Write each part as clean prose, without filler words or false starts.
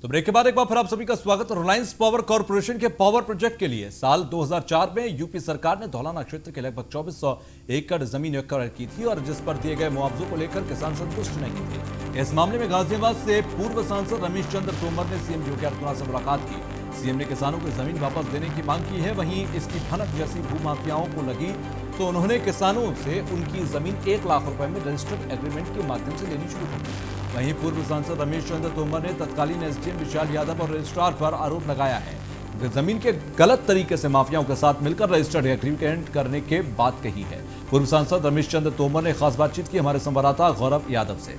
तो ब्रेक के बाद एक बार फिर आप सभी का स्वागत। रिलायंस पावर कॉर्पोरेशन के पावर प्रोजेक्ट के लिए साल 2004 में यूपी सरकार ने धौलाना क्षेत्र के लगभग 2400 एकड़ जमीन एक्वायर की थी और जिस पर दिए गए मुआवजों को लेकर किसान संतुष्ट नहीं थे। इस मामले में गाजियाबाद से पूर्व सांसद रमेश चंद्र तोमर ने सीएम योगी आदित्यनाथ से मुलाकात की। सीएम ने किसानों को जमीन वापस देने की मांग की है। वहीं इसकी भनक जैसी भूमाफियाओं को लगी तो उन्होंने किसानों से उनकी जमीन 1 लाख रुपए में रजिस्टर्ड एग्रीमेंट के माध्यम से लेनी शुरू कर दी। वहीं पूर्व सांसद रमेश चंद्र तोमर ने तत्कालीन एसडीएम विशाल यादव और रजिस्ट्रार पर आरोप लगाया है कि जमीन के गलत तरीके से माफियाओं के साथ मिलकर रजिस्टर्ड एग्रीमेंट करने के बात कही है। पूर्व सांसद रमेश चंद्र तोमर ने खास बातचीत की हमारे संवाददाता गौरव यादव से।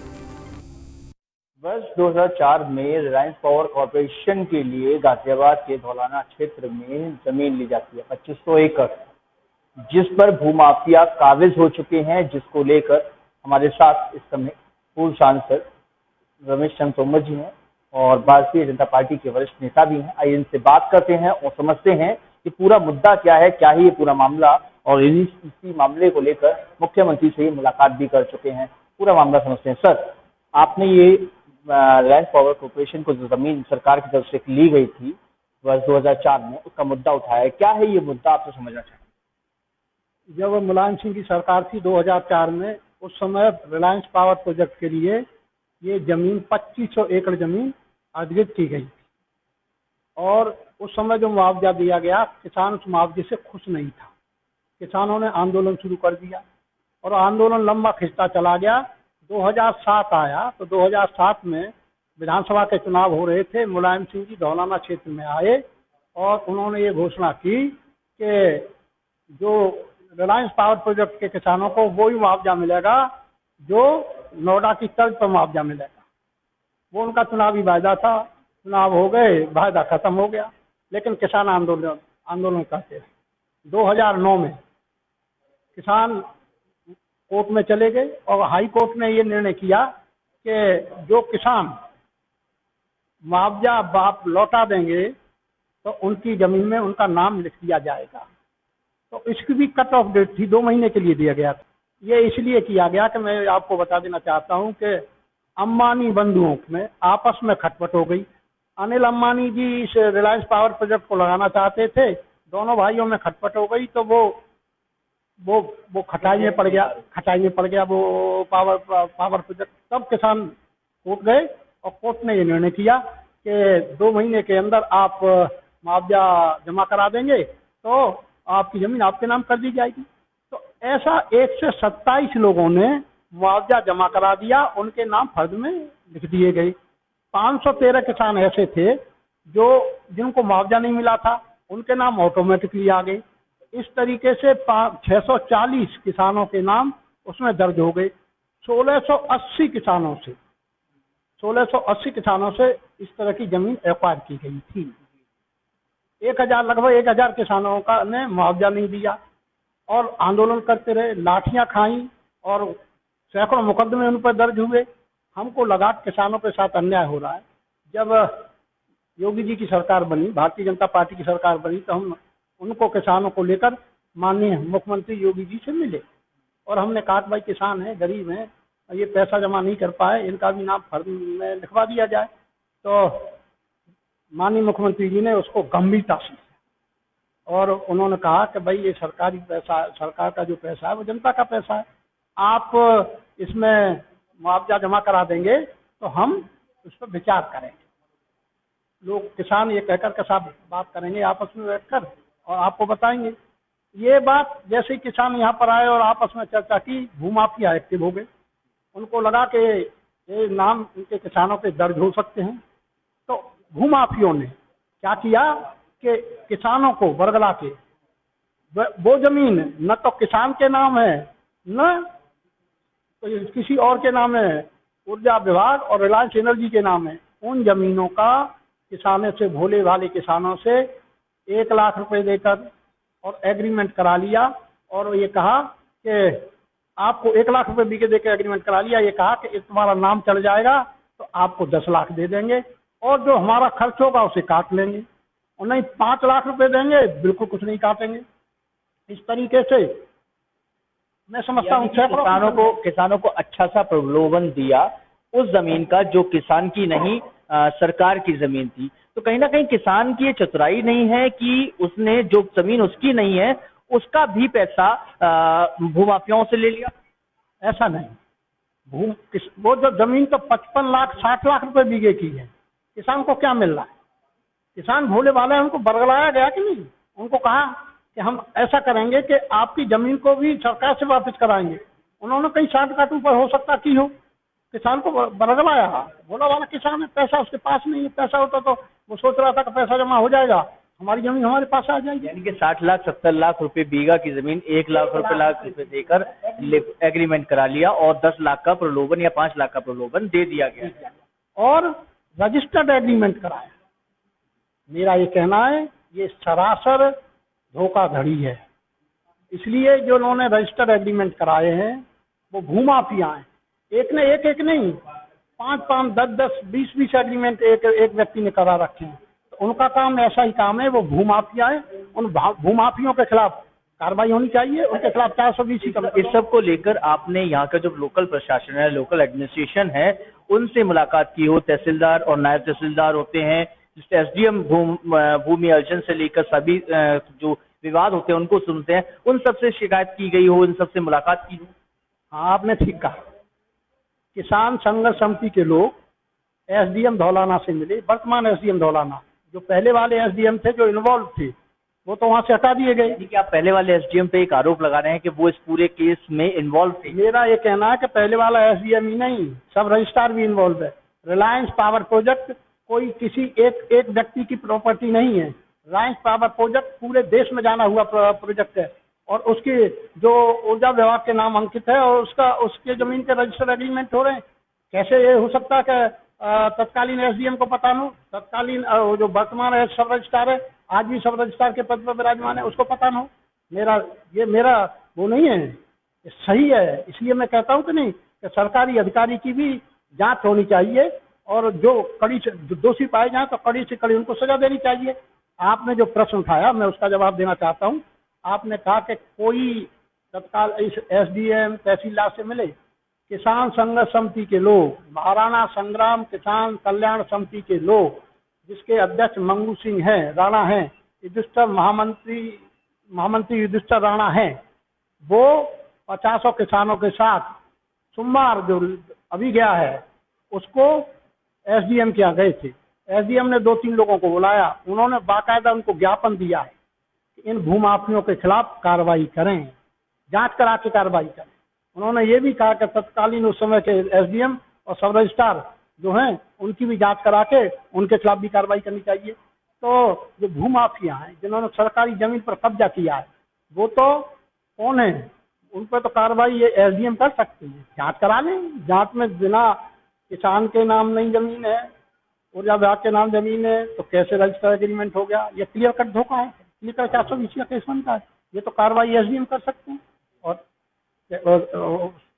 वर्ष 2004 में रिलायंस पावर कॉर्पोरेशन के लिए गाजियाबाद के धौलाना क्षेत्र में जमीन ली जाती है 2500 एकड़, जिस पर भूमाफिया काबिज हो चुके हैं, जिसको लेकर हमारे साथ इस समय पूर्व सांसद रमेश चंद्र तोमर जी हैं और भारतीय जनता पार्टी के वरिष्ठ नेता भी हैं। आइए इनसे बात करते हैं और समझते हैं कि पूरा मुद्दा क्या है, क्या है ये पूरा मामला, और इसी मामले को लेकर मुख्यमंत्री से मुलाकात भी कर चुके हैं। पूरा मामला समझते हैं। सर, आपने ये रिलायंस पावर कॉर्पोरेशन को जो जमीन सरकार की तरफ से ली गई थी वर्ष 2004 में, उसका मुद्दा उठाया है। क्या है ये मुद्दा, आपसे समझना चाहेंगे। जब मुलायम सिंह की सरकार थी 2004 में, उस समय रिलायंस पावर प्रोजेक्ट के लिए ये जमीन 2500 एकड़ जमीन अधिग्रहित की गई थी और उस समय जो मुआवजा दिया गया, किसान उस मुआवजे से खुश नहीं था। किसानों ने आंदोलन शुरू कर दिया और आंदोलन लंबा खिंचता चला गया। 2007 आया तो 2007 में विधानसभा के चुनाव हो रहे थे। मुलायम सिंह जी धौलाना क्षेत्र में आए और उन्होंने ये घोषणा की कि जो रिलायंस पावर प्रोजेक्ट के किसानों को वही मुआवजा मिलेगा जो नोएडा की तर्ज पर मुआवजा मिलेगा। वो उनका चुनावी वायदा था। चुनाव हो गए, वायदा खत्म हो गया, लेकिन किसान आंदोलन करते रहे। 2009 में किसान कोर्ट में चले गए और हाई कोर्ट ने ये निर्णय किया कि जो किसान मुआवजा बाप लौटा देंगे तो उनकी जमीन में उनका नाम लिख दिया जाएगा। तो इसकी भी कट ऑफ डेट थी, 2 महीने के लिए दिया गया था। ये इसलिए किया गया कि मैं आपको बता देना चाहता हूं कि अंबानी बंधुओं में आपस में खटपट हो गई। अनिल अंबानी जी इस रिलायंस पावर प्रोजेक्ट को लगाना चाहते थे, दोनों भाइयों में खटपट हो गई तो वो खटाई में पड़ गया वो पावर प्रोजेक्ट। तब किसान कोर्ट गए और कोर्ट ने ये निर्णय किया कि 2 महीने के अंदर आप मुआवजा जमा करा देंगे तो आपकी जमीन आपके नाम कर दी जाएगी। तो ऐसा 127 लोगों ने मुआवजा जमा करा दिया, उनके नाम फर्द में लिख दिए गए। 513 किसान ऐसे थे जिनको मुआवजा नहीं मिला था, उनके नाम ऑटोमेटिकली आ गए। इस तरीके से 640 किसानों के नाम उसमें दर्ज हो गए। 1680 किसानों से इस तरह की जमीन एक्वायर की गई थी। लगभग 1000 किसानों का ने मुआवजा नहीं दिया और आंदोलन करते रहे, लाठियां खाई और सैकड़ों मुकदमे उन पर दर्ज हुए। हमको लगा किसानों के साथ अन्याय हो रहा है। जब योगी जी की सरकार बनी, भारतीय जनता पार्टी की सरकार बनी, तो हम उनको किसानों को लेकर माननीय मुख्यमंत्री योगी जी से मिले और हमने कहा भाई किसान है, गरीब है, ये पैसा जमा नहीं कर पाए, इनका भी नाम फर्द में लिखवा दिया जाए। तो माननीय मुख्यमंत्री जी ने उसको गंभीरता से और उन्होंने कहा कि भाई ये सरकारी पैसा, सरकार का जो पैसा है वो जनता का पैसा है, आप इसमें मुआवजा जमा करा देंगे तो हम उस पर विचार करेंगे। लोग किसान ये कहकर के साथ बात करेंगे आपस में बैठकर और आपको बताएंगे। ये बात जैसे ही किसान यहाँ पर आए और आपस में चर्चा की, भूमाफिया एक्टिव हो गए। उनको लगा कि ये नाम इनके किसानों पे दर्ज हो सकते हैं। तो भूमाफियों ने क्या किया कि किसानों को बरगला के वो जमीन न तो किसान के नाम है न तो किसी और के नाम है, ऊर्जा विभाग और रिलायंस एनर्जी के नाम है। उन जमीनों का किसानों से, भोले भाले किसानों से 1 लाख रुपए देकर और एग्रीमेंट करा लिया और ये कहा कि आपको 1 लाख रुपए बीके देकर एग्रीमेंट करा लिया। ये कहा कि तुम्हारा नाम चल जाएगा तो आपको 10 लाख दे देंगे और जो हमारा खर्च होगा उसे काट लेंगे, और नहीं 5 लाख रुपए देंगे, बिल्कुल कुछ नहीं काटेंगे। इस तरीके से मैं समझता हूँ किसानों को अच्छा सा प्रलोभन दिया उस जमीन का जो किसान की नहीं, सरकार की जमीन थी। तो कहीं ना कहीं किसान की ये चतुराई नहीं है कि उसने जो जमीन उसकी नहीं है उसका भी पैसा भूमाफियाओं से ले लिया। ऐसा नहीं। वो जो जमीन तो 55 लाख 60 लाख रुपए बीघे की है, किसान को क्या मिल रहा है? किसान भोले वाले हैं, उनको बरगलाया गया कि नहीं? उनको कहा कि हम ऐसा करेंगे कि आपकी जमीन को भी सरकार से वापस कराएंगे। उन्होंने कहीं साठ काट ऊपर हो सकता की हो, किसान को बरगलाया। भोला वाला किसान है, पैसा उसके पास नहीं है। पैसा होता तो वो सोच रहा था कि पैसा जमा हो जाएगा, हमारी जमीन हमारे पास आ जाएगी। यानी कि 60 लाख 70 लाख रुपए बीघा की जमीन 1 लाख रुपए देकर एग्रीमेंट करा लिया और 10 लाख का प्रलोभन या 5 लाख का प्रलोभन दे दिया गया और रजिस्टर्ड एग्रीमेंट कराया। मेरा ये कहना है ये सरासर धोखाधड़ी है। इसलिए जो उन्होंने रजिस्टर्ड एग्रीमेंट कराए हैं वो भूमाफिया हैं। एक ने एक नहीं, 5 10 20 एग्रीमेंट एक व्यक्ति ने करा रखे हैं। तो उनका काम ऐसा ही काम है, वो भूमाफिया है। उन भूमाफियों के खिलाफ कार्रवाई होनी चाहिए, उनके खिलाफ 420 का। इस सब को लेकर आपने यहाँ का जो लोकल प्रशासन है, लोकल एडमिनिस्ट्रेशन है, उनसे मुलाकात की हो? तहसीलदार और नायब तहसीलदार होते हैं, एसडीएम भूमि अर्जन से लेकर सभी जो विवाद होते हैं उनको सुनते हैं, उन सबसे शिकायत की गई हो, इन सबसे मुलाकात की हो? हाँ, आपने ठीक कहा। किसान संघर्ष समिति के लोग एसडीएम धौलाना से मिले। वर्तमान एसडीएम धौलाना, जो पहले वाले एसडीएम थे जो इन्वॉल्व थे, वो तो वहां से हटा दिए गए। कि आप पहले वाले एसडीएम पे एक आरोप लगा रहे हैं कि वो इस पूरे केस में इन्वॉल्व थे? मेरा ये कहना है कि पहले वाला एसडीएम ही नहीं, सब रजिस्ट्रार भी इन्वॉल्व है। रिलायंस पावर प्रोजेक्ट कोई किसी एक व्यक्ति की प्रॉपर्टी नहीं है। रिलायंस पावर प्रोजेक्ट पूरे देश में जाना हुआ प्रोजेक्ट है और उसकी जो ऊर्जा विभाग के नाम अंकित है और उसके जमीन के रजिस्टर एग्रीमेंट हो रहे हैं। कैसे ये हो सकता है कि तत्कालीन एसडीएम को पता न? तत्कालीन जो वर्तमान सब रजिस्ट्रार है, आज भी सब रजिस्ट्रार के पद पर विराजमान है, उसको पता न हो? मेरा वो नहीं है, सही है। इसलिए मैं कहता हूँ कि नहीं, कि सरकारी अधिकारी की भी जांच होनी चाहिए और जो कड़ी से दोषी पाए जाए तो कड़ी से कड़ी उनको सजा देनी चाहिए। आपने जो प्रश्न उठाया मैं उसका जवाब देना चाहता हूँ। आपने कहा कि कोई तत्काल इस एसडीएम तहसीलदार से मिले। किसान संघर्ष समिति के लोग, महाराणा संग्राम किसान कल्याण समिति के लोग, जिसके अध्यक्ष मंगू सिंह हैं, राणा हैं, युधिष्ठिर महामंत्री युधिष्ठिर राणा हैं, वो 50 किसानों के साथ सोमवार जो अभी गया है उसको एसडीएम के यहाँ गए थे। एसडीएम ने 2-3 लोगों को बुलाया, उन्होंने बाकायदा उनको ज्ञापन दिया है कि इन भूमाफियों के खिलाफ कार्रवाई करें, जांच करा के कार्रवाई करें। उन्होंने ये भी कहा कि तत्कालीन उस समय के एसडीएम और सब रजिस्ट्रार जो हैं उनकी भी जांच करा के उनके खिलाफ भी कार्रवाई करनी चाहिए। तो जो भूमाफिया हैं जिन्होंने सरकारी जमीन पर कब्जा किया है वो तो कौन है? उन पर तो कार्रवाई ये एसडीएम कर सकती है, जांच करा लें। जांच में बिना किसान के नाम नहीं जमीन है, ऊर्जा विभाग के नाम जमीन है, तो कैसे रजिस्टर एग्रीमेंट हो गया? ये क्लियर कट धोखा है। क्लियर कट 420 का केस बनता है। ये तो कार्रवाई एसडीएम कर सकते हैं और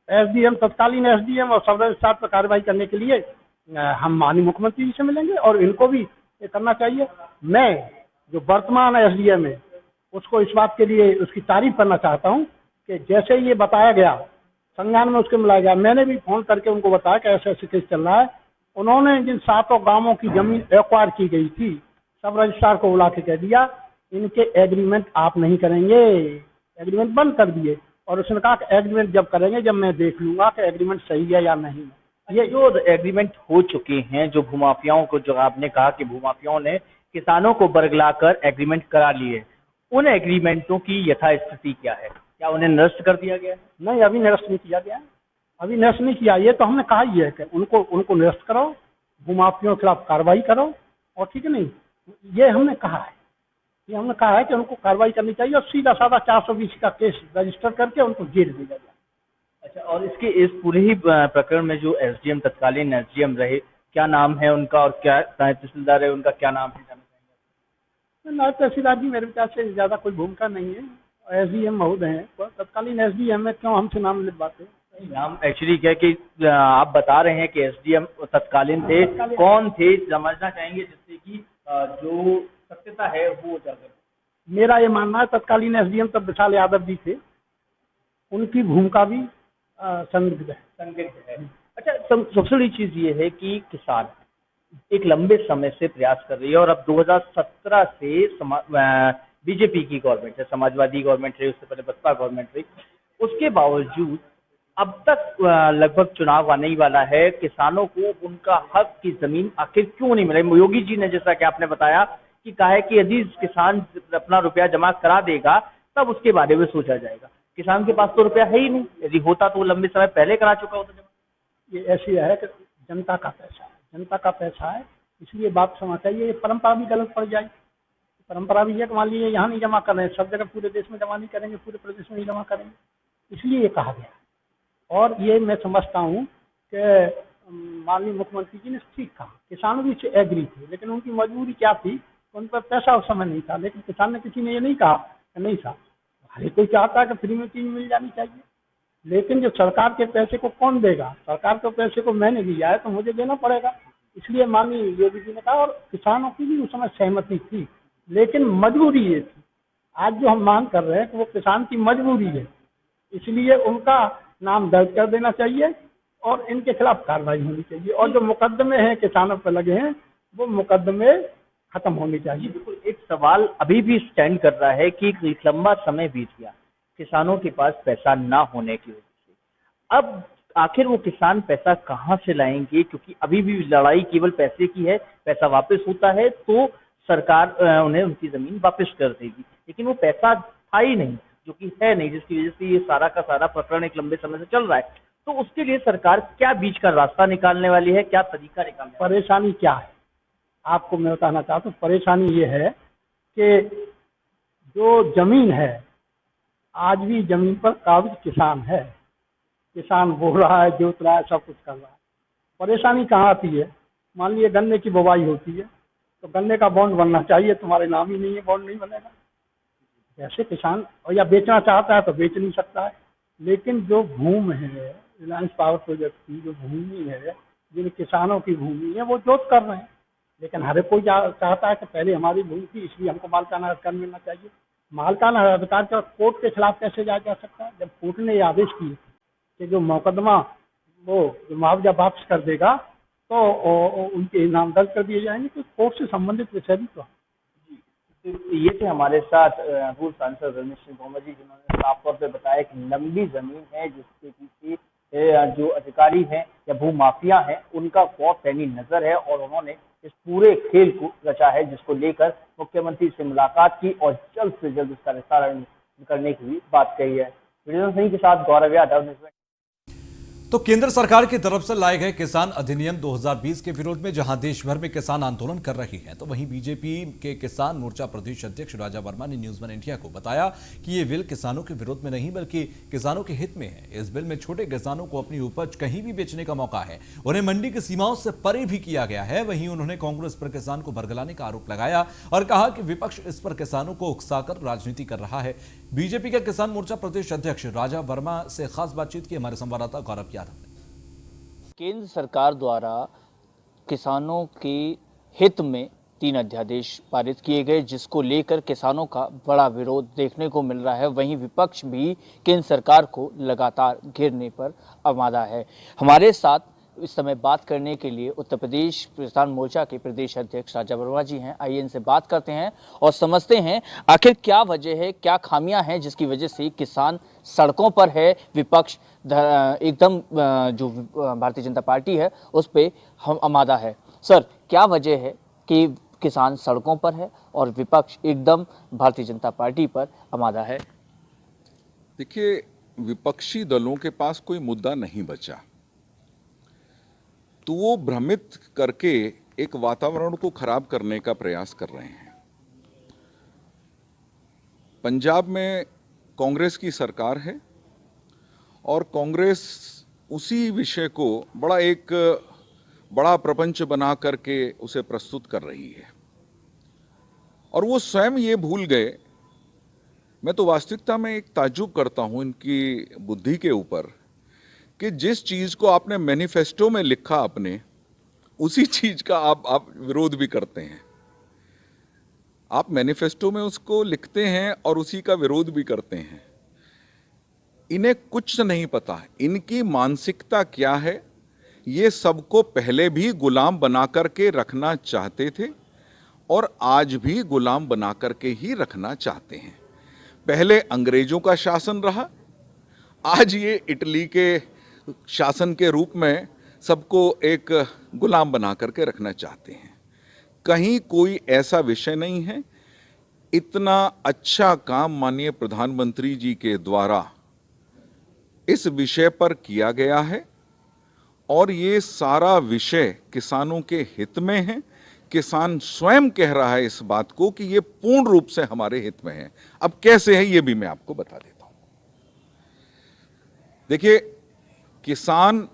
एसडीएम तत्कालीन एसडीएम और सब रजिस्ट्रार पर कार्रवाई करने के लिए हम माननीय मुख्यमंत्री जी से मिलेंगे और इनको भी ये करना चाहिए। मैं जो वर्तमान एसडीएम है उसको इस बात के लिए उसकी तारीफ करना चाहता हूँ कि जैसे ये बताया गया संज्ञान में उसके मिलाया गया। मैंने भी फोन करके उनको बताया कि ऐसे ऐसे केस चल रहा है। उन्होंने जिन 7 गांवों की जमीन एक्वायर की गई थी, सब रजिस्ट्रार को बुला के कह दिया इनके एग्रीमेंट आप नहीं करेंगे, एग्रीमेंट बंद कर दिए। और उसने कहा कि एग्रीमेंट जब करेंगे जब मैं देख लूंगा कि एग्रीमेंट सही है या नहीं है। ये जो एग्रीमेंट हो चुके हैं, जो भूमाफियाओं को, जो आपने कहा कि भूमाफियाओं ने किसानों को बरगलाकर एग्रीमेंट करा लिए, उन एग्रीमेंटों की यथास्थिति क्या है? क्या उन्हें निरस्त कर दिया गया? नहीं, अभी निरस्त नहीं किया गया, अभी निरस्त नहीं किया। ये तो हमने कहा ही है कि उनको निरस्त करो, भूमाफियों के खिलाफ कार्रवाई करो। और ठीक है नहीं, ये हमने कहा है, ये हमने कहा है कि उनको कार्रवाई करनी चाहिए और सीधा साधा 420 का केस रजिस्टर करके उनको जेल भेजा जाए। अच्छा, और इसके इस पूरे ही प्रकरण में जो एसडीएम तत्कालीन एसडीएम रहे, क्या नाम है उनका और क्या नायब तहसीलदार है उनका क्या नाम है, जानना चाहेंगे? नायब तहसीलदार जी मेरे विचार से ज्यादा कोई भूमिका नहीं है, एसडीएम महोदय हैं। तत्कालीन एसडीएम में क्यों हमसे नाम लिखवाते हैं? नाम एक्चुअली क्या कि आप बता रहे हैं कि एसडीएम तत्कालीन थे, कौन थे समझना चाहेंगे जिससे कि जो सत्यता है वो उजागर। मेरा ये मानना है तत्कालीन एसडीएम तब विशाल यादव जी थे, उनकी भूमिका भी संदिग्ध है। अच्छा, सबसे बड़ी चीज ये है कि किसान एक लंबे समय से प्रयास कर रही है और अब 2017 से बीजेपी की गवर्नमेंट है, समाजवादी गवर्नमेंट रही, उससे पहले बसपा गवर्नमेंट रही, उसके बावजूद अब तक लगभग चुनाव आने ही वाला है, किसानों को उनका हक की जमीन आखिर क्यों नहीं मिली। योगी जी ने, जैसा कि आपने बताया, कि कहा है कि यदि किसान अपना रुपया जमा करा देगा तब उसके बारे में सोचा जाएगा। किसान के पास तो रुपया है ही नहीं, यदि होता तो वो लंबे समय पहले करा चुका होता जमा। ये ऐसी है कि जनता का पैसा है, जनता का पैसा है, इसलिए बात समझ चाहिए। ये परंपरा भी गलत पड़ जाएगी। परंपरा भी है कि मान लीजिए यहाँ नहीं जमा कर रहे हैं, सब जगह पूरे देश में जमा नहीं करेंगे, पूरे प्रदेश में नहीं जमा करेंगे, इसलिए ये कहा गया। और ये मैं समझता हूँ कि माननीय मुख्यमंत्री जी ने ठीक कहा, किसान भी एग्री थे, लेकिन उनकी मजबूरी क्या थी, उन पर पैसा उस समय नहीं था। लेकिन किसान ने, किसी ने ये नहीं कहा कि नहीं था, हर कोई चाहता है कि फ्री में चीज मिल जानी चाहिए, लेकिन जो सरकार के पैसे को कौन देगा? सरकार के पैसे को मैंने दिया है तो मुझे देना पड़ेगा। इसलिए माननीय योगी जी ने कहा, और किसानों की भी उस समय सहमति थी, लेकिन मजबूरी ये थी। आज जो हम मांग कर रहे हैं कि वो किसान की मजबूरी है, इसलिए उनका नाम दर्ज कर देना चाहिए और इनके खिलाफ कार्रवाई होनी चाहिए। और जो मुकदमे हैं किसानों पर लगे हैं, वो मुकदमे खत्म होने चाहिए। बिल्कुल, एक सवाल अभी भी स्टैंड कर रहा है कि एक लंबा समय बीत गया किसानों के पास पैसा ना होने की वजह से। अब आखिर वो किसान पैसा कहाँ से लाएंगे? क्योंकि अभी भी लड़ाई केवल पैसे की है। पैसा वापस होता है तो सरकार उन्हें उनकी जमीन वापस कर देगी, लेकिन वो पैसा था ही नहीं, जो कि है नहीं, जिसकी वजह से ये सारा का सारा प्रकरण एक लंबे समय से चल रहा है। तो उसके लिए सरकार क्या बीच का रास्ता निकालने वाली है, क्या तरीका निकालने वाली है? परेशानी क्या है आपको मैं बताना चाहता हूँ। परेशानी ये है कि जो जमीन है, आज भी जमीन पर काबिज किसान है, किसान बो रहा है, जोत रहा है, सब कुछ कर रहा है। परेशानी कहाँ आती है? मान लीजिए गन्ने की बुवाई होती है तो गन्ने का बॉन्ड बनना चाहिए, तुम्हारे नाम ही नहीं है, बॉन्ड नहीं बनेगा। ऐसे किसान, और या बेचना चाहता है तो बेच नहीं सकता है। लेकिन जो भूमि है, रिलायंस पावर प्रोजेक्ट की जो भूमि है, जिन किसानों की भूमि है, वो जोत कर रहे हैं। लेकिन हर कोई चाहता है कि पहले हमारी भूमि थी, इसलिए हमको मालिकाना अधिकार मिलना चाहिए। मालिकाना अधिकार का कोर्ट के खिलाफ कैसे जाया जा सकता है? जब कोर्ट ने आदेश किए कि जो मुकदमा वो मुआवजा वापस कर देगा तो उनके नाम दर्ज कर दिए जाएंगे, तो कोर्ट से संबंधित विषय भी तो। ये थे हमारे साथ पूर्व सांसद रमेश सिंह तोमर जी, जिन्होंने साफ तौर पे बताया कि लंबी जमीन है जिसके पीछे जो अधिकारी हैं या भूमाफिया हैं उनका बहुत पैनी नजर है, और उन्होंने इस पूरे खेल को रचा है, जिसको लेकर मुख्यमंत्री से मुलाकात की और जल्द से जल्द इसका निस्तारण करने की भी बात कही है। वीडियो सिंह के साथ गौरव यादव। तो केंद्र सरकार की तरफ से लाए गए किसान अधिनियम 2020 के विरोध में जहां देश भर में किसान आंदोलन कर रहे हैं, तो वहीं बीजेपी के किसान मोर्चा प्रदेश अध्यक्ष राजा वर्मा ने न्यूज वन इंडिया को बताया कि ये बिल किसानों के विरोध में नहीं बल्कि किसानों के हित में है। इस बिल में छोटे किसानों को अपनी उपज कहीं भी बेचने का मौका है, उन्हें मंडी की सीमाओं से परे भी किया गया है। वहीं उन्होंने कांग्रेस पर किसान को बरगलाने का आरोप लगाया और कहा कि विपक्ष इस पर किसानों को उकसाकर राजनीति कर रहा है। बीजेपी के किसान मोर्चा प्रदेश अध्यक्ष राजा वर्मा से खास बातचीत की हमारे संवाददाता गौरव यादव ने। केंद्र सरकार द्वारा किसानों के हित में 3 अध्यादेश पारित किए गए, जिसको लेकर किसानों का बड़ा विरोध देखने को मिल रहा है। वहीं विपक्ष भी केंद्र सरकार को लगातार घेरने पर आमादा है। हमारे साथ इस समय बात करने के लिए उत्तर प्रदेश किसान मोर्चा के प्रदेश अध्यक्ष राजा वर्मा जी हैं। आइए इनसे बात करते हैं और समझते हैं आखिर क्या वजह है, क्या खामियां हैं जिसकी वजह से किसान सड़कों पर है, विपक्ष एकदम जो भारतीय जनता पार्टी है उस पे हम आमादा है। सर, क्या वजह है कि किसान सड़कों पर है और विपक्ष एकदम भारतीय जनता पार्टी पर आमादा है? देखिए, विपक्षी दलों के पास कोई मुद्दा नहीं बचा, तो वो भ्रमित करके एक वातावरण को खराब करने का प्रयास कर रहे हैं। पंजाब में कांग्रेस की सरकार है और कांग्रेस उसी विषय को बड़ा प्रपंच बना करके उसे प्रस्तुत कर रही है, और वो स्वयं ये भूल गए। मैं तो वास्तविकता में एक ताज्जुब करता हूं इनकी बुद्धि के ऊपर कि जिस चीज को आपने मैनिफेस्टो में लिखा अपने, उसी चीज का आप विरोध भी करते हैं। आप मैनिफेस्टो में उसको लिखते हैं और उसी का विरोध भी करते हैं। इन्हें कुछ नहीं पता है इनकी मानसिकता क्या है, ये सबको पहले भी गुलाम बना करके रखना चाहते थे और आज भी गुलाम बना करके ही रखना चाहते हैं। पहले अंग्रेजों का शासन रहा, आज ये इटली के शासन के रूप में सबको एक गुलाम बना करके रखना चाहते हैं। कहीं कोई ऐसा विषय नहीं है। इतना अच्छा काम माननीय प्रधानमंत्री जी के द्वारा इस विषय पर किया गया है और ये सारा विषय किसानों के हित में है। किसान स्वयं कह रहा है इस बात को कि ये पूर्ण रूप से हमारे हित में है। अब कैसे है ये भी मैं आपको बता देता हूं। देखिए, किसान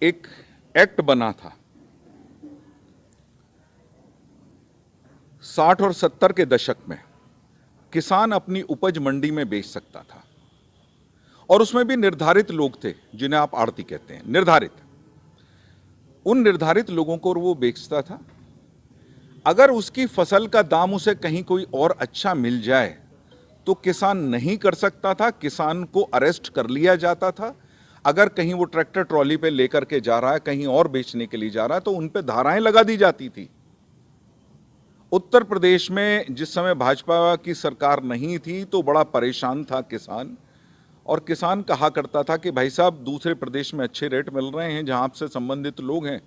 एक एक्ट बना था 60 और 70 के दशक में। किसान अपनी उपज मंडी में बेच सकता था और उसमें भी निर्धारित लोग थे जिन्हें आप आड़ती कहते हैं, निर्धारित। उन निर्धारित लोगों को वो बेचता था। अगर उसकी फसल का दाम उसे कहीं कोई और अच्छा मिल जाए तो किसान नहीं कर सकता था, किसान को अरेस्ट कर लिया जाता था। अगर कहीं वो ट्रैक्टर ट्रॉली पे लेकर के जा रहा है, कहीं और बेचने के लिए जा रहा है, तो उन पे धाराएं लगा दी जाती थी। उत्तर प्रदेश में जिस समय भाजपा की सरकार नहीं थी तो बड़ा परेशान था किसान, और किसान कहा करता था कि भाई साहब, दूसरे प्रदेश में अच्छे रेट मिल रहे हैं, जहां आपसे संबंधित लोग हैं,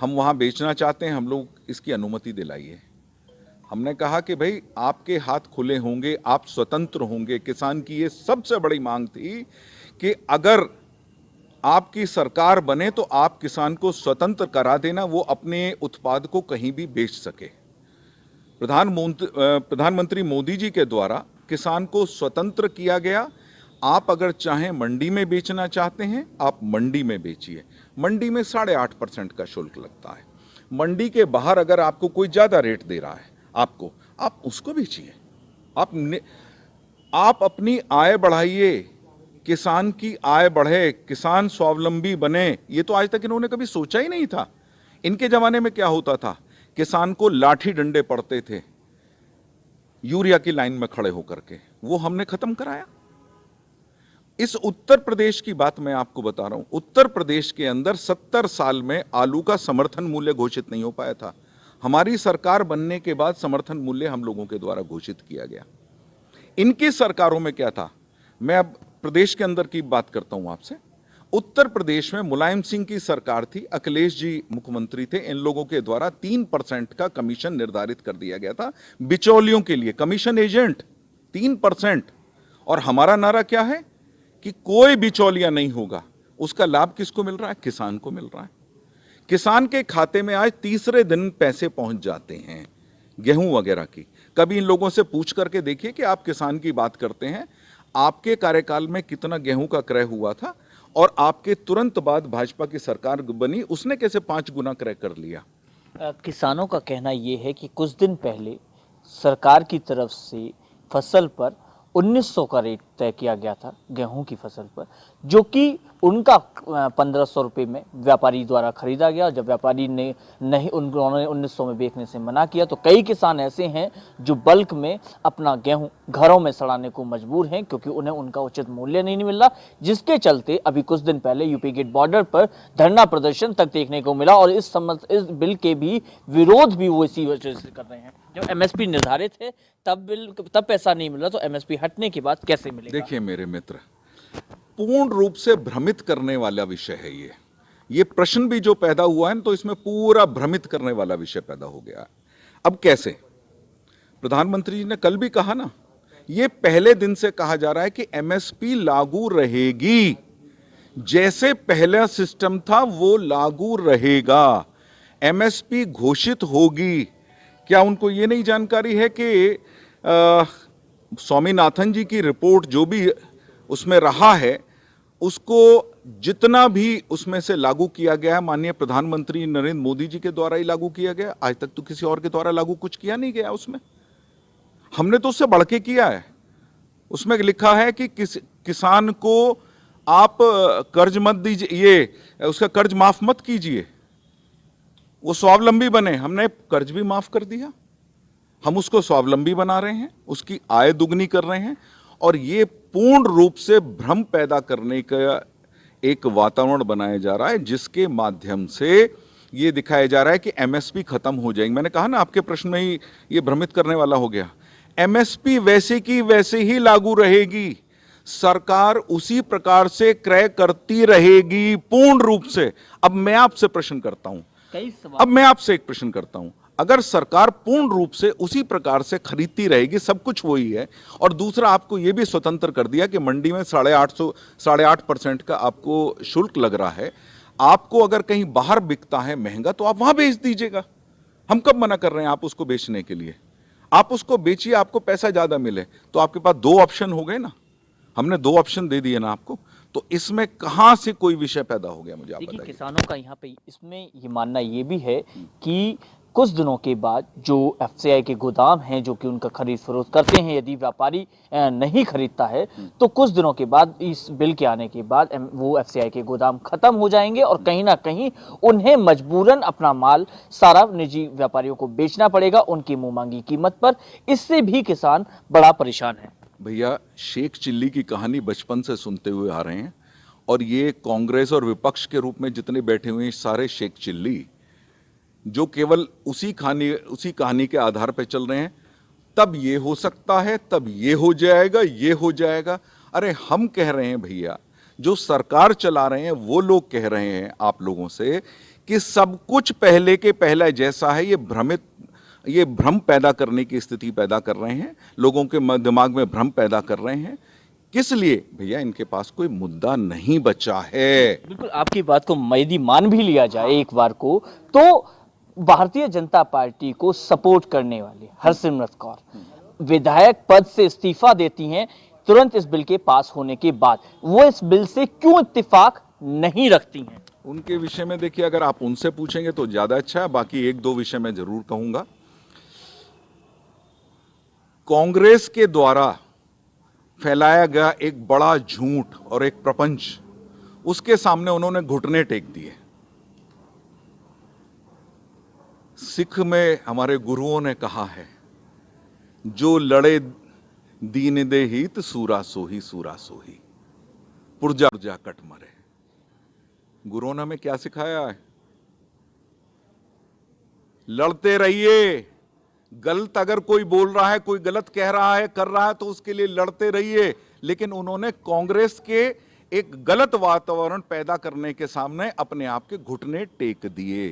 हम वहां बेचना चाहते हैं, हम लोग इसकी अनुमति दिलाइए। हमने कहा कि भाई आपके हाथ खुले होंगे, आप स्वतंत्र होंगे। किसान की ये सबसे बड़ी मांग थी कि अगर आपकी सरकार बने तो आप किसान को स्वतंत्र करा देना, वो अपने उत्पाद को कहीं भी बेच सके। प्रधानमंत्री मोदी जी के द्वारा किसान को स्वतंत्र किया गया। आप अगर चाहें मंडी में बेचना चाहते हैं, आप मंडी में बेचिए। मंडी में 8.5% का शुल्क लगता है। मंडी के बाहर अगर आपको कोई ज़्यादा रेट दे रहा है आपको, आप उसको बेचिए। आप अपनी आय बढ़ाइए, किसान की आय बढ़े, किसान स्वावलंबी बने। ये तो आज तक इन्होंने कभी सोचा ही नहीं था। इनके ज़माने में क्या होता था, किसान को लाठी डंडे पड़ते थे यूरिया की लाइन में खड़े होकर के, वो हमने खत्म कराया। इस उत्तर प्रदेश की बात मैं आपको बता रहा हूं। उत्तर प्रदेश के अंदर 70 साल में आलू का समर्थन मूल्य घोषित नहीं हो पाया था। हमारी सरकार बनने के बाद समर्थन मूल्य हम लोगों के द्वारा घोषित किया गया। इनकी सरकारों में क्या था, मैं अब प्रदेश के अंदर की बात करता हूं आपसे। उत्तर प्रदेश में मुलायम सिंह की सरकार थी, अखिलेश जी मुख्यमंत्री थे। इन लोगों के द्वारा 3% का कमीशन निर्धारित कर दिया गया था बिचौलियों के लिए, कमीशन एजेंट 3%। और हमारा नारा क्या है कि कोई बिचौलिया नहीं होगा। उसका लाभ किसको मिल रहा है? किसान को मिल रहा है। किसान के खाते में आज तीसरे दिन पैसे पहुंच जाते हैं गेहूं वगैरह की। कभी इन लोगों से पूछ करके देखिए कि आप किसान की बात करते हैं, आपके कार्यकाल में कितना गेहूं का क्रय हुआ था, और आपके तुरंत बाद भाजपा की सरकार बनी, उसने कैसे 5 गुना क्रय कर लिया। किसानों का कहना ये है कि कुछ दिन पहले सरकार की तरफ से फसल पर 1900 का रेट तय किया गया था गेहूं की फसल पर, जो कि उनका 1500 रुपये में व्यापारी द्वारा खरीदा गया। जब व्यापारी ने नहीं, उन्होंने 1900 में बेचने से मना किया, तो कई किसान ऐसे हैं जो बल्क में अपना गेहूं घरों में सड़ाने को मजबूर हैं, क्योंकि उन्हें उनका उचित मूल्य नहीं मिल रहा, जिसके चलते अभी कुछ दिन पहले यूपी गेट बॉर्डर पर धरना प्रदर्शन तक देखने को मिला। और इस बिल के भी विरोध भी वो इसी वजह से कर रहे हैं। जब एमएसपी निर्धारित है तब पैसा नहीं मिल रहा, तो एमएसपी हटने के बाद कैसे मिलेगा? देखिए मेरे मित्र, पूर्ण रूप से भ्रमित करने वाला विषय है ये प्रश्न भी जो पैदा हुआ है, तो इसमें पूरा भ्रमित करने वाला विषय पैदा हो गया है। अब कैसे? प्रधानमंत्री जी ने कल भी कहा ना, ये पहले दिन से कहा जा रहा है कि एमएसपी लागू रहेगी, जैसे पहला सिस्टम था वो लागू रहेगा, एमएसपी घोषित होगी। क्या उनको ये नहीं जानकारी है कि स्वामीनाथन जी की रिपोर्ट जो भी उसमें रहा है, उसको जितना भी उसमें से लागू किया गया है, माननीय प्रधानमंत्री नरेंद्र मोदी जी के द्वारा ही लागू किया गया। आज तक तो किसी और के द्वारा लागू कुछ किया नहीं गया। उसमें हमने तो उससे बढ़ के किया है। उसमें लिखा है कि किसान को आप कर्ज मत दीजिए, उसका कर्ज माफ मत कीजिए, वो स्वावलंबी बने। हमने कर्ज भी माफ कर दिया, हम उसको स्वावलंबी बना रहे हैं, उसकी आय दुगनी कर रहे हैं। और ये पूर्ण रूप से भ्रम पैदा करने का एक वातावरण बनाया जा रहा है जिसके माध्यम से ये दिखाया जा रहा है कि एमएसपी खत्म हो जाएगी। मैंने कहा ना, आपके प्रश्न में ही ये भ्रमित करने वाला हो गया। एमएसपी वैसे की वैसे ही लागू रहेगी, सरकार उसी प्रकार से क्रय करती रहेगी पूर्ण रूप से। अब मैं आपसे प्रश्न करता हूं, अब मैं आपसे एक प्रश्न करता हूं, अगर सरकार पूर्ण रूप से उसी प्रकार से खरीदती रहेगी, सब कुछ वही है, और दूसरा आपको यह भी स्वतंत्र कर दिया कि मंडी में 8.5% का आपको शुल्क लग रहा है, आपको अगर कहीं बाहर बिकता है महंगा तो आप वहां बेच दीजिएगा। हम कब मना कर रहे हैं आप उसको बेचने के लिए? आप उसको बेचिए, आपको पैसा ज्यादा मिले, तो आपके पास दो ऑप्शन हो गए ना। हमने दो ऑप्शन दे दिए ना आपको, तो इसमें कहां से कोई विषय पैदा हो गया, मुझे आप बताइए। किसानों का यहाँ पे इसमें ये मानना ये भी है कि कुछ दिनों के बाद जो एफसीआई के गोदाम हैं जो कि उनका खरीद फरोख्त करते हैं, यदि व्यापारी नहीं खरीदता है तो कुछ दिनों के बाद इस बिल के आने के बाद वो एफसीआई के गोदाम खत्म हो जाएंगे और कहीं ना कहीं उन्हें मजबूरन अपना माल सारा निजी व्यापारियों को बेचना पड़ेगा उनकी मुंह मांगी कीमत पर। इससे भी किसान बड़ा परेशान है। भैया, शेख चिल्ली की कहानी बचपन से सुनते हुए आ रहे हैं, और ये कांग्रेस और विपक्ष के रूप में जितने बैठे हुए हैं सारे शेख चिल्ली, जो केवल उसी कहानी के आधार पर चल रहे हैं। तब ये हो सकता है, तब ये हो जाएगा, ये हो जाएगा। अरे हम कह रहे हैं भैया, जो सरकार चला रहे हैं वो लोग कह रहे हैं आप लोगों से कि सब कुछ पहले के पहला जैसा है। ये भ्रम पैदा करने की स्थिति पैदा कर रहे हैं, लोगों के दिमाग में भ्रम पैदा कर रहे हैं। किस लिए भैया? इनके पास कोई मुद्दा नहीं बचा है। बिल्कुल, आपकी बात को यदि मान भी लिया जाए एक बार को, तो भारतीय जनता पार्टी को सपोर्ट करने वाले हरसिमरत कौर विधायक पद से इस्तीफा देती हैं तुरंत इस बिल के पास होने के बाद। वो इस बिल से क्यों इत्तेफाक नहीं रखती हैं? उनके विषय में देखिए, अगर आप उनसे पूछेंगे तो ज्यादा अच्छा है। बाकी एक दो विषय मैं जरूर कहूंगा। कांग्रेस के द्वारा फैलाया गया एक बड़ा झूठ और एक प्रपंच, उसके सामने उन्होंने घुटने टेक दिए। सिख में हमारे गुरुओं ने कहा है, जो लड़े दीन दे हित सूरा सोही पुरजा पुरजा कट मरे। गुरुओं ने हमें क्या सिखाया है? लड़ते रहिए। गलत अगर कोई बोल रहा है, कोई गलत कह रहा है, कर रहा है, तो उसके लिए लड़ते रहिए। लेकिन उन्होंने कांग्रेस के एक गलत वातावरण पैदा करने के सामने अपने आप के घुटने टेक दिए।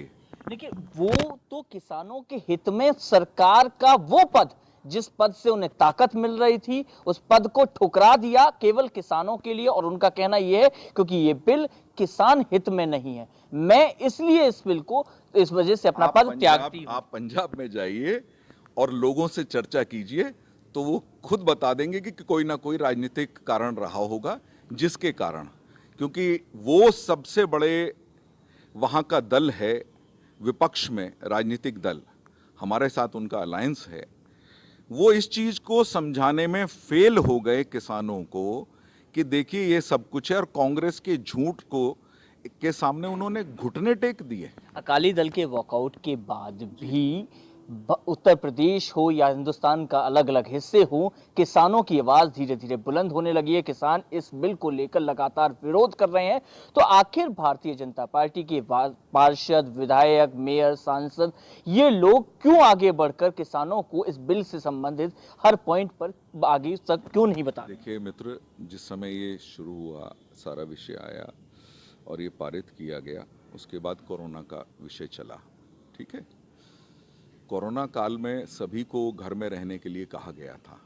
देखिए, वो तो किसानों के हित में सरकार का वो पद, जिस पद से उन्हें ताकत मिल रही थी, उस पद को ठुकरा दिया केवल किसानों के लिए। और उनका कहना यह है क्योंकि ये बिल किसान हित में नहीं है, मैं इसलिए इस बिल को इस वजह से अपना पद त्यागती हूं। आप पंजाब में जाइए और लोगों से चर्चा कीजिए, तो वो खुद बता देंगे कि कोई ना कोई राजनीतिक कारण रहा होगा, जिसके कारण, क्योंकि वो सबसे बड़े वहां का दल है विपक्ष में, राजनीतिक दल, हमारे साथ उनका अलायंस है। वो इस चीज को समझाने में फेल हो गए किसानों को कि देखिए ये सब कुछ है, और कांग्रेस के झूठ के सामने उन्होंने घुटने टेक दिए। अकाली दल के वॉकआउट के बाद भी उत्तर प्रदेश हो या हिंदुस्तान का अलग अलग हिस्से हो, किसानों की आवाज धीरे धीरे बुलंद होने लगी है। किसान इस बिल को लेकर लगातार विरोध कर रहे हैं। तो आखिर भारतीय जनता पार्टी के पार्षद, विधायक, मेयर, सांसद, ये लोग क्यों आगे बढ़कर किसानों को इस बिल से संबंधित हर पॉइंट पर आगे तक क्यों नहीं बता? देखिए मित्र, जिस समय ये शुरू हुआ, सारा विषय आया और ये पारित किया गया, उसके बाद कोरोना का विषय चला। ठीक है, कोरोना काल में सभी को घर में रहने के लिए कहा गया था,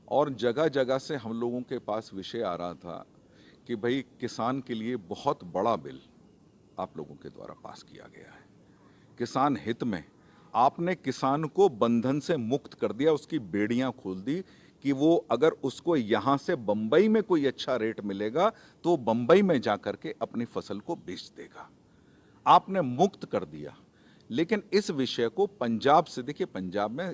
और जगह जगह से हम लोगों के पास विषय आ रहा था कि भाई किसान के लिए बहुत बड़ा बिल आप लोगों के द्वारा पास किया गया है, किसान हित में। आपने किसान को बंधन से मुक्त कर दिया, उसकी बेड़ियां खोल दी कि वो अगर उसको यहाँ से बंबई में कोई अच्छा रेट मिलेगा तो बंबई में जाकर के अपनी फसल को बेच देगा। आपने मुक्त कर दिया। लेकिन इस विषय को पंजाब से, देखिए पंजाब में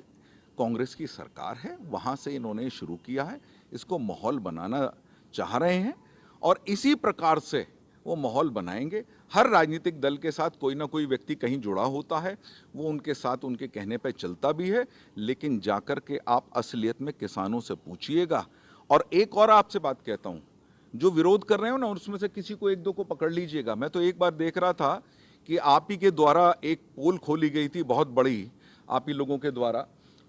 कांग्रेस की सरकार है, वहाँ से इन्होंने शुरू किया है, इसको माहौल बनाना चाह रहे हैं, और इसी प्रकार से वो माहौल बनाएंगे। हर राजनीतिक दल के साथ कोई ना कोई व्यक्ति कहीं जुड़ा होता है, वो उनके साथ उनके कहने पे चलता भी है, लेकिन जाकर के आप असलियत में किसानों से पूछिएगा। और एक और आपसे बात कहता हूँ, जो विरोध कर रहे हो ना, उसमें से किसी को एक दो को पकड़ लीजिएगा। मैं तो एक बार देख रहा था कि आप ही के द्वारा एक पोल खोली गई थी बहुत बड़ी, आप ही लोगों के द्वारा,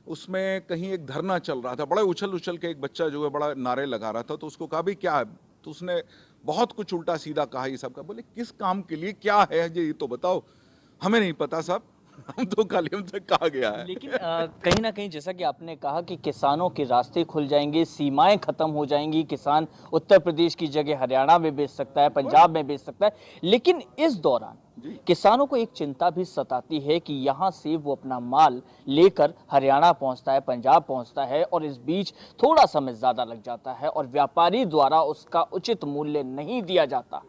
उसमें कहीं एक धरना चल रहा था, बड़ा उछल उछल के एक बच्चा जो है बड़ा नारे लगा रहा था, तो उसको कहा भी क्या है, तो उसने बहुत कुछ उल्टा सीधा कहा ये सब का। बोले किस काम के लिए, क्या है ये तो बताओ। हमें नहीं पता साहब, हम तो खाली हमसे कहा गया है। लेकिन कहीं ना कहीं जैसा कि आपने कहा कि किसानों के रास्ते खुल जाएंगे, सीमाएं खत्म हो जाएंगी, किसान उत्तर प्रदेश की जगह हरियाणा में बेच सकता है, पंजाब में बेच सकता है, लेकिन इस दौरान किसानों को एक चिंता भी सताती है कि यहाँ से वो अपना माल लेकर हरियाणा पहुंचता है, पंजाब पहुंचता है और इस बीच थोड़ा समय ज्यादा लग जाता है और व्यापारी द्वारा उसका उचित मूल्य नहीं दिया जाता,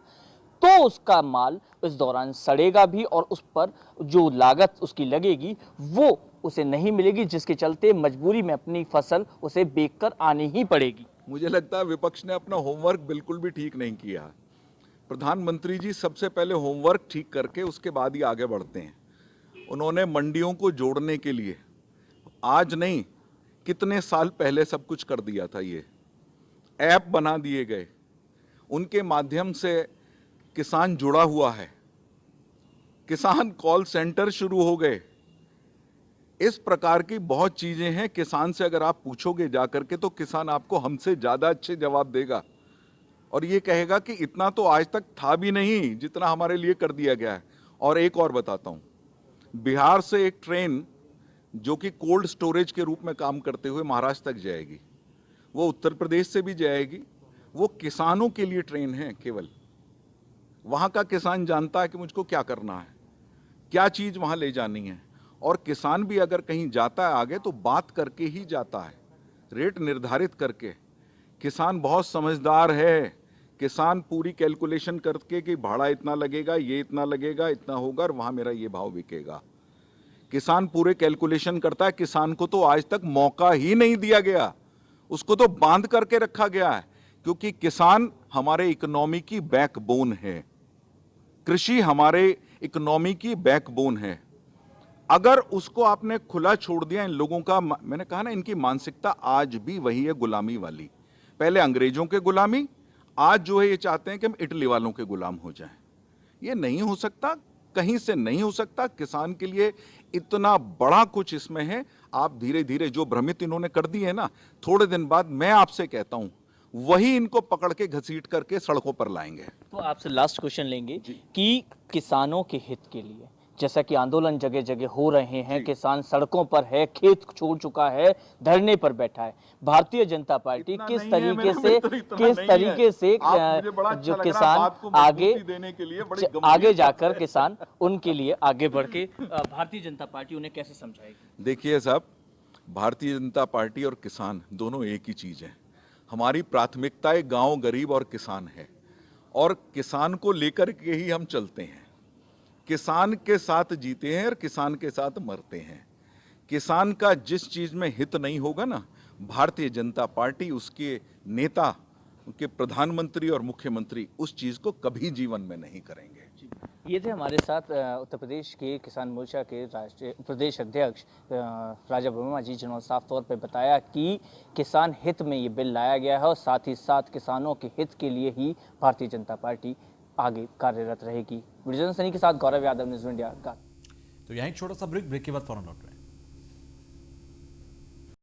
तो उसका माल इस दौरान सड़ेगा भी और उस पर जो लागत उसकी लगेगी वो उसे नहीं मिलेगी, जिसके चलते मजबूरी में अपनी फसल उसे बेचकर आनी ही पड़ेगी। मुझे लगता है विपक्ष ने अपना होमवर्क बिल्कुल भी ठीक नहीं किया। प्रधानमंत्री जी सबसे पहले होमवर्क ठीक करके उसके बाद ही आगे बढ़ते हैं। उन्होंने मंडियों को जोड़ने के लिए आज नहीं, कितने साल पहले सब कुछ कर दिया था। ये ऐप बना दिए गए, उनके माध्यम से किसान जुड़ा हुआ है, किसान कॉल सेंटर शुरू हो गए। इस प्रकार की बहुत चीजें हैं। किसान से अगर आप पूछोगे जाकर के तो किसान आपको हमसे ज्यादा अच्छे जवाब देगा और ये कहेगा कि इतना तो आज तक था भी नहीं जितना हमारे लिए कर दिया गया है। और एक और बताता हूं, बिहार से एक ट्रेन जो कि कोल्ड स्टोरेज के रूप में काम करते हुए महाराष्ट्र तक जाएगी, वो उत्तर प्रदेश से भी जाएगी। वो किसानों के लिए ट्रेन है केवल। वहां का किसान जानता है कि मुझको क्या करना है, क्या चीज वहां ले जानी है। और किसान भी अगर कहीं जाता है आगे तो बात करके ही जाता है, रेट निर्धारित करके। किसान बहुत समझदार है। किसान पूरी कैलकुलेशन करके कि भाड़ा इतना लगेगा, ये इतना लगेगा, इतना होगा और वहां मेरा ये भाव बिकेगा। किसान पूरे कैलकुलेशन करता है। किसान को तो आज तक मौका ही नहीं दिया गया, उसको तो बांध करके रखा गया है, क्योंकि किसान हमारे इकोनॉमी की बैकबोन है। कृषि हमारे इकोनॉमी की बैकबोन है। अगर उसको आपने खुला छोड़ दिया, इन लोगों का, मैंने कहा ना, इनकी मानसिकता आज भी वही है, गुलामी वाली। पहले अंग्रेजों के गुलामी, आज जो है ये चाहते हैं कि हम इटली वालों के गुलाम हो जाएं। ये नहीं हो सकता, कहीं से नहीं हो सकता। किसान के लिए इतना बड़ा कुछ इसमें है। आप धीरे धीरे जो भ्रमित इन्होंने कर दी है ना, थोड़े दिन बाद मैं आपसे कहता हूं वही इनको पकड़ के घसीट करके सड़कों पर लाएंगे। तो आपसे लास्ट क्वेश्चन लेंगे कि किसानों के हित के लिए, जैसा कि आंदोलन जगह जगह हो रहे हैं, किसान सड़कों पर है, खेत छोड़ चुका है, धरने पर बैठा है, भारतीय जनता पार्टी किस तरीके से जो किसान आगे जाकर किसान उनके लिए आगे बढ़ के भारतीय जनता पार्टी उन्हें कैसे समझाएगी? देखिए साहब, भारतीय जनता पार्टी और किसान दोनों एक ही चीज है। हमारी प्राथमिकताएं गांव, गरीब और किसान है और किसान को लेकर के ही हम चलते हैं। किसान के साथ जीते हैं और किसान के साथ मरते हैं। किसान का जिस चीज में हित नहीं होगा ना, भारतीय जनता पार्टी, उसके नेता, उनके प्रधानमंत्री और मुख्यमंत्री उस चीज को कभी जीवन में नहीं करेंगे। ये थे हमारे साथ उत्तर प्रदेश के किसान मोर्चा के राष्ट्रीय प्रदेश अध्यक्ष राजा वर्मा जी, जिन्होंने साफ तौर पर बताया कि किसान हित में ये बिल लाया गया है और साथ ही साथ किसानों के हित के लिए ही भारतीय जनता पार्टी आगे कार्यरत रहेगी। विजन सनी के साथ गौरव यादव, न्यूज़ इंडिया का। तो यहाँ एक छोटा सा ब्रेक के बाद फौरन लौट रहे हैं।